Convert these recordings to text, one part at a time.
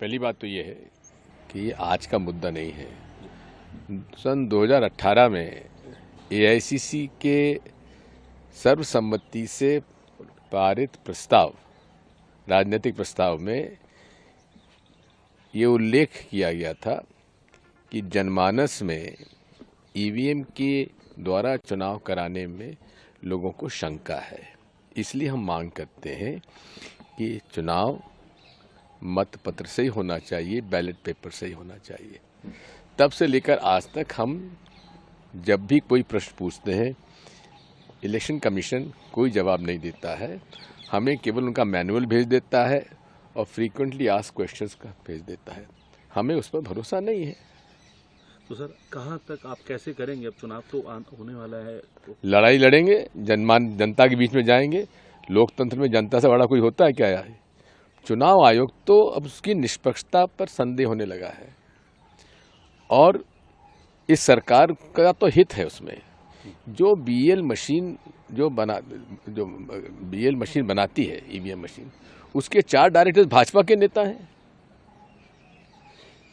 पहली बात तो ये है कि ये आज का मुद्दा नहीं है। सन 2018 में एआईसीसी के सर्वसम्मति से पारित प्रस्ताव, राजनीतिक प्रस्ताव में ये उल्लेख किया गया था कि जनमानस में ईवीएम के द्वारा चुनाव कराने में लोगों को शंका है। इसलिए हम मांग करते हैं कि चुनाव मतपत्र से ही होना चाहिए, बैलेट पेपर से ही होना चाहिए। तब से लेकर आज तक हम जब भी कोई प्रश्न पूछते हैं, इलेक्शन कमीशन कोई जवाब नहीं देता है। हमें केवल उनका मैनुअल भेज देता है और फ्रीक्वेंटली आस्क्ड क्वेश्चंस का भेज देता है। हमें उस पर भरोसा नहीं है। तो सर, कहाँ तक आप कैसे करेंगे? अब चुनाव तो होने वाला है तो लड़ाई लड़ेंगे, जनता के बीच में जाएंगे। लोकतंत्र में जनता से बड़ा कोई होता है क्या है? चुनाव आयोग तो अब उसकी निष्पक्षता पर संदेह होने लगा है और इस सरकार का तो हित है उसमें। जो बीएल मशीन बनाती है, ईवीएम मशीन, उसके 4 डायरेक्टर्स भाजपा के नेता हैं।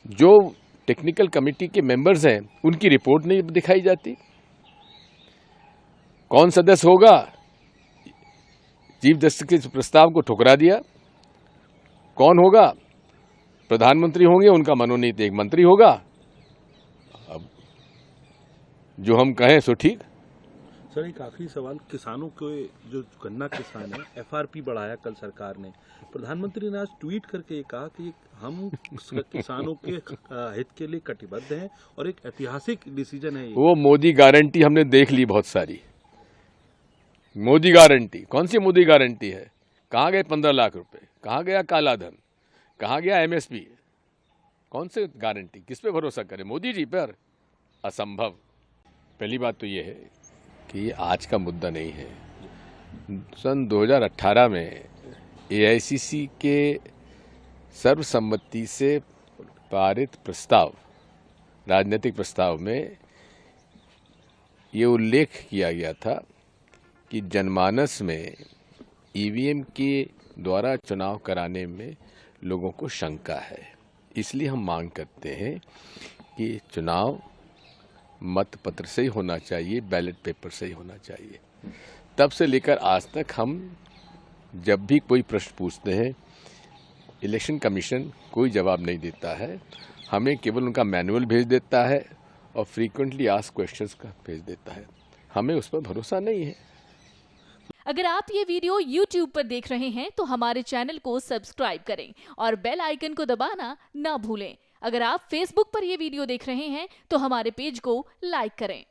जो टेक्निकल कमेटी के मेंबर्स हैं, उनकी रिपोर्ट नहीं दिखाई जाती। कौन सदस्य होगा? चीफ जस्टिस के प्रस्ताव को ठुकरा दिया। कौन होगा? प्रधानमंत्री होंगे, उनका मनोनीत एक मंत्री होगा। अब जो हम कहें सो ठीक। सर, एक आखिरी सवाल, किसानों के जो गन्ना किसान है, एफआरपी बढ़ाया कल सरकार ने। प्रधानमंत्री ने आज ट्वीट करके कहा कि हम किसानों के हित के लिए कटिबद्ध हैं और एक ऐतिहासिक डिसीजन है ये। वो मोदी गारंटी हमने देख ली बहुत सारी। मोदी गारंटी कौन सी मोदी गारंटी है? कहाँ गए 15 लाख रुपए? कहाँ गया काला धन? कहाँ गया एमएसपी? कौन से गारंटी? किस पे भरोसा करें? मोदी जी पर? असंभव। पहली बात तो ये है कि ये आज का मुद्दा नहीं है। सन 2018 में एआईसीसी के सर्वसम्मति से पारित प्रस्ताव, राजनीतिक प्रस्ताव में ये उल्लेख किया गया था कि जनमानस में ईवीएम के द्वारा चुनाव कराने में लोगों को शंका है। इसलिए हम मांग करते हैं कि चुनाव मतपत्र से ही होना चाहिए, बैलेट पेपर से ही होना चाहिए। तब से लेकर आज तक हम जब भी कोई प्रश्न पूछते हैं, इलेक्शन कमीशन कोई जवाब नहीं देता है। हमें केवल उनका मैनुअल भेज देता है और फ्रीक्वेंटली आस्क्ड क्वेश्चंस का भेज देता है। हमें उस पर भरोसा नहीं है। अगर आप ये वीडियो YouTube पर देख रहे हैं तो हमारे चैनल को सब्सक्राइब करें और बेल आइकन को दबाना ना भूलें। अगर आप Facebook पर ये वीडियो देख रहे हैं तो हमारे पेज को लाइक करें।